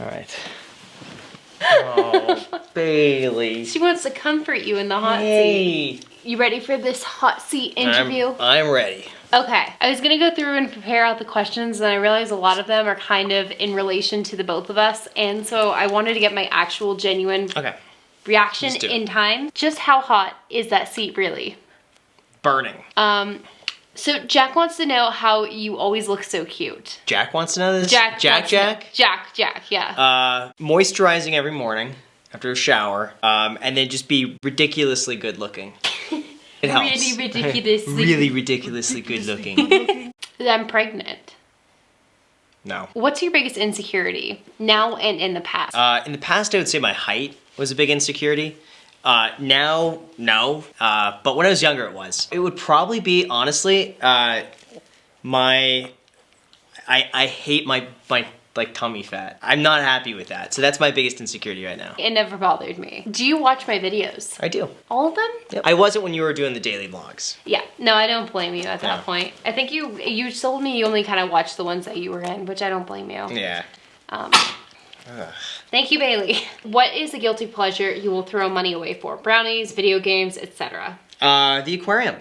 right. Oh, Bailey. She wants to comfort you in the hot seat. You ready for this hot seat interview? I'm ready. Okay, I was gonna go through and prepare out the questions, and I realized a lot of them are kind of in relation to the both of us, and so I wanted to get my actual genuine reaction in time. Just how hot is that seat really? Burning. So Jack wants to know how you always look so cute. Jack wants to know this? Jack, yeah. Moisturizing every morning after a shower, and then just be ridiculously good looking. It helps. Really ridiculously. Really ridiculously good looking. I'm pregnant. No. What's your biggest insecurity now and in the past? In the past, I would say my height was a big insecurity. Now, no. But when I was younger, it was. It would probably be, honestly, I hate my like tummy fat. I'm not happy with that. So that's my biggest insecurity right now. It never bothered me. Do you watch my videos? I do. All of them? Yep. I wasn't when you were doing the daily vlogs. Yeah. No, I don't blame you at that point. I think you told me you only kind of watched the ones that you were in, which I don't blame you. Yeah. Thank you, Bailey. What is a guilty pleasure you will throw money away for? Brownies, video games, etc. The aquarium.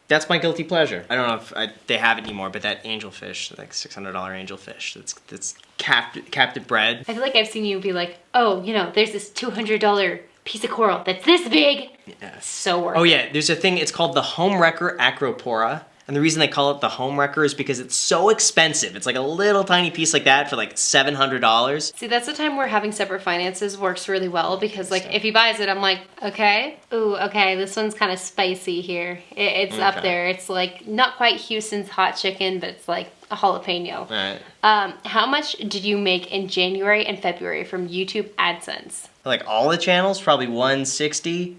That's my guilty pleasure. I don't know if they have it anymore, but that angelfish, like $600 angelfish, that's captive bred. I feel like I've seen you be like, oh, you know, there's this $200 piece of coral that's this big. Yeah. So worth it. Oh yeah, there's a thing, it's called the home wrecker acropora. And the reason they call it the home wrecker is because it's so expensive. It's like a little tiny piece like that for like $700. See, that's the time where having separate finances works really well, because like if he buys it, I'm like, okay, ooh, okay, this one's kind of spicy here. It's up there. It's like not quite Houston's hot chicken, but it's like a jalapeno. Right. How much did you make in January and February from YouTube AdSense? Like all the channels, probably 160.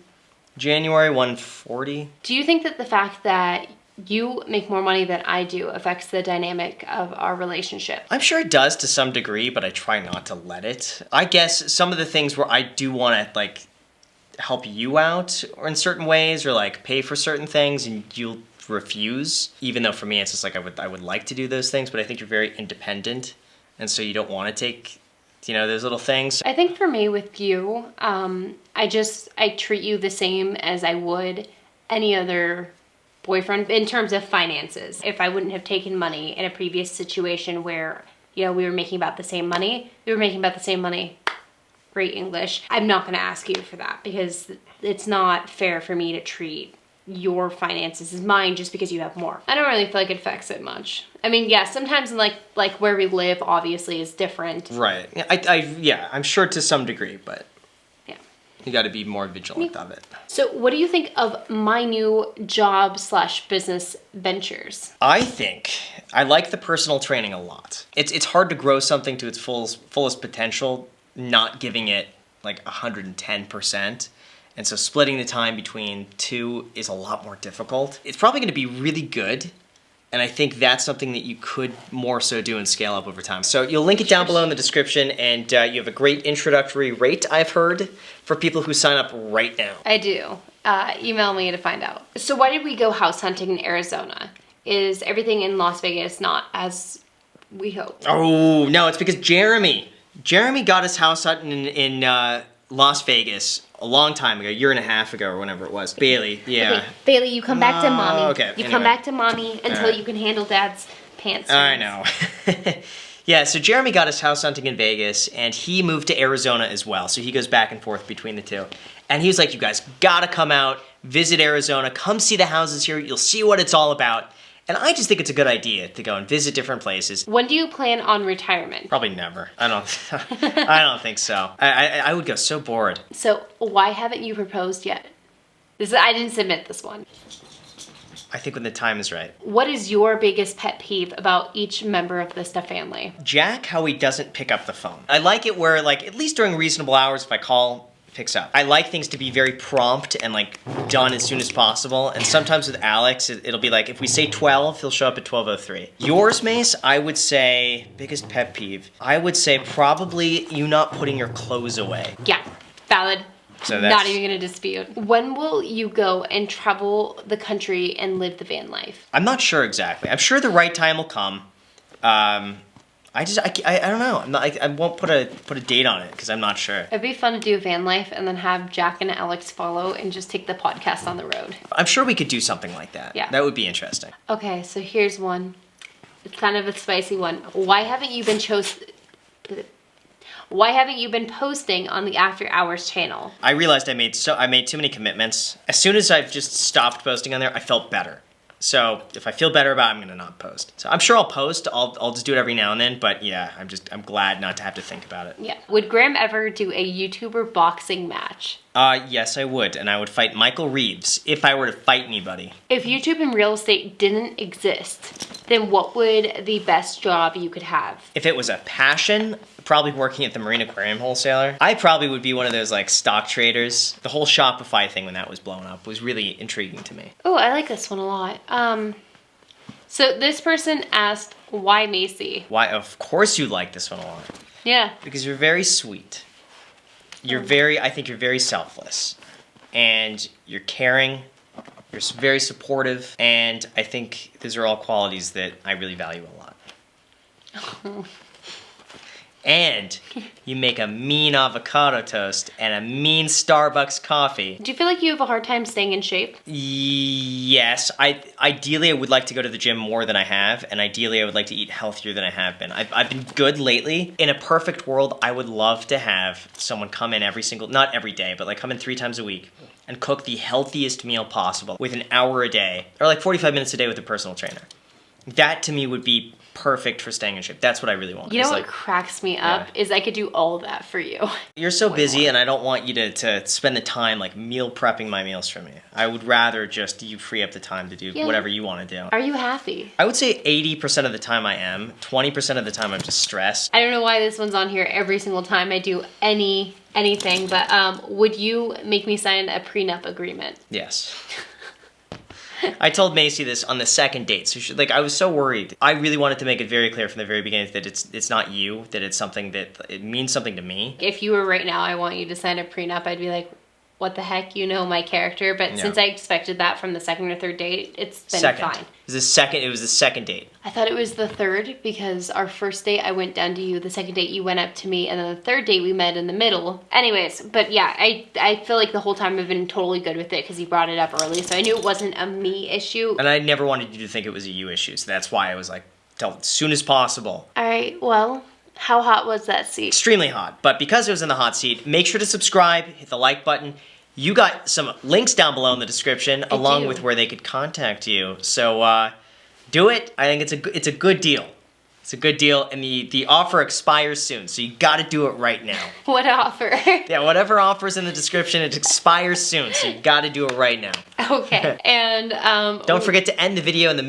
January, 140. Do you think that the fact that you make more money than I do affects the dynamic of our relationship? I'm sure it does to some degree, but I try not to let it. I guess some of the things where I do want to like help you out or in certain ways, or like pay for certain things and you'll refuse, even though for me it's just like I would like to do those things, but I think you're very independent and so you don't want to take, you know, those little things. I think for me with you, I treat you the same as I would any other boyfriend in terms of finances. If I wouldn't have taken money in a previous situation where, you know, we were making about the same money, great English, I'm not going to ask you for that, because it's not fair for me to treat your finances as mine just because you have more. I don't really feel like it affects it much. I mean, yeah, sometimes in like where we live obviously is different. Right. Yeah, I'm sure to some degree, but you got to be more vigilant of it. So what do you think of my new job / business ventures? I think I like the personal training a lot. It's hard to grow something to its fullest potential, not giving it like 110%. And so splitting the time between two is a lot more difficult. It's probably going to be really good. And I think that's something that you could more so do and scale up over time. So you'll link it down below in the description, and you have a great introductory rate, I've heard, for people who sign up right now. I do. Email me to find out. So why did we go house hunting in Arizona? Is everything in Las Vegas not as we hoped? Oh, no, it's because Jeremy got us house hunting in Las Vegas a long time ago, a year and a half ago or whenever it was. Bailey, yeah. Okay, Bailey, you come back to mommy. Okay, You come back to mommy until you can handle dad's pants. I know. Yeah, so Jeremy got us house hunting in Vegas, and he moved to Arizona as well, so he goes back and forth between the two. And he was like, you guys gotta come out, visit Arizona, come see the houses here, you'll see what it's all about. And I just think it's a good idea to go and visit different places. When do you plan on retirement? Probably never. I don't think so. I would go so bored. So why haven't you proposed yet? I didn't submit this one. I think when the time is right. What is your biggest pet peeve about each member of the Steph family? Jack, how he doesn't pick up the phone. I like it where, like, at least during reasonable hours, if I call, picks up. I like things to be very prompt and like done as soon as possible. And sometimes with Alex, it'll be like, if we say 12, he'll show up at 12:03. Yours, Mace, I would say, biggest pet peeve, I would say probably you not putting your clothes away. Yeah, valid. So not even gonna dispute. When will you go and travel the country and live the van life? I'm not sure exactly. I'm sure the right time will come. I don't know. I won't put a date on it because I'm not sure. It'd be fun to do van life and then have Jack and Alex follow and just take the podcast on the road. I'm sure we could do something like that. Yeah. That would be interesting. Okay, so here's one. It's kind of a spicy one. Why haven't you been posting on the After Hours channel? I realized I made too many commitments. As soon as I've just stopped posting on there, I felt better. So if I feel better about it, I'm gonna not post. So I'm sure I'll post. I'll just do it every now and then. But yeah, I'm glad not to have to think about it. Yeah. Would Graham ever do a YouTuber boxing match? Yes, I would, and I would fight Michael Reeves if I were to fight anybody. If YouTube and real estate didn't exist, then what would the best job you could have? If it was a passion, probably working at the Marine Aquarium Wholesaler. I probably would be one of those like stock traders. The whole Shopify thing when that was blowing up was really intriguing to me. Oh, I like this one a lot. So this person asked, why Macy? Why? Of course you like this one a lot. Yeah. Because you're very sweet. I think you're very selfless. And you're caring. You're very supportive. And I think those are all qualities that I really value a lot. And you make a mean avocado toast and a mean Starbucks coffee. Do you feel like you have a hard time staying in shape? Yes. Ideally, I would like to go to the gym more than I have, and ideally, I would like to eat healthier than I have been. I've been good lately. In a perfect world, I would love to have someone come in not every day, but like come in 3 times a week and cook the healthiest meal possible with an hour a day, or like 45 minutes a day with a personal trainer. That to me would be perfect for staying in shape. That's what I really want. You know what cracks me up is I could do all of that for you. You're so busy and I don't want you to spend the time like meal prepping my meals for me. I would rather just you free up the time to do whatever you want to do. Are you happy? I would say 80% of the time I am. 20% of the time I'm just stressed. I don't know why this one's on here every single time I do anything, but would you make me sign a prenup agreement? Yes. I told Macy this on the second date, so I was so worried. I really wanted to make it very clear from the very beginning that it's not you, that it's something that it means something to me. If you were right now, I want you to sign a prenup, I'd be like, what the heck, you know my character, but since I expected that from the second or third date, it's been fine. It was the second date. I thought it was the third because our first date I went down to you, the second date you went up to me, and then the third date we met in the middle. Anyways, but yeah, I feel like the whole time I've been totally good with it because you brought it up early, so I knew it wasn't a me issue. And I never wanted you to think it was a you issue, so that's why I was like, tell as soon as possible. All right, well, how hot was that seat? Extremely hot, but because it was in the hot seat, make sure to subscribe, hit the like button. You got some links down below in the description along with where they could contact you. So do it. I think it's a good deal. It's a good deal, and the offer expires soon, so you got to do it right now. What offer? Yeah, whatever offer's in the description, it expires soon, so you got to do it right now. Okay, and don't forget to end the video in the middle.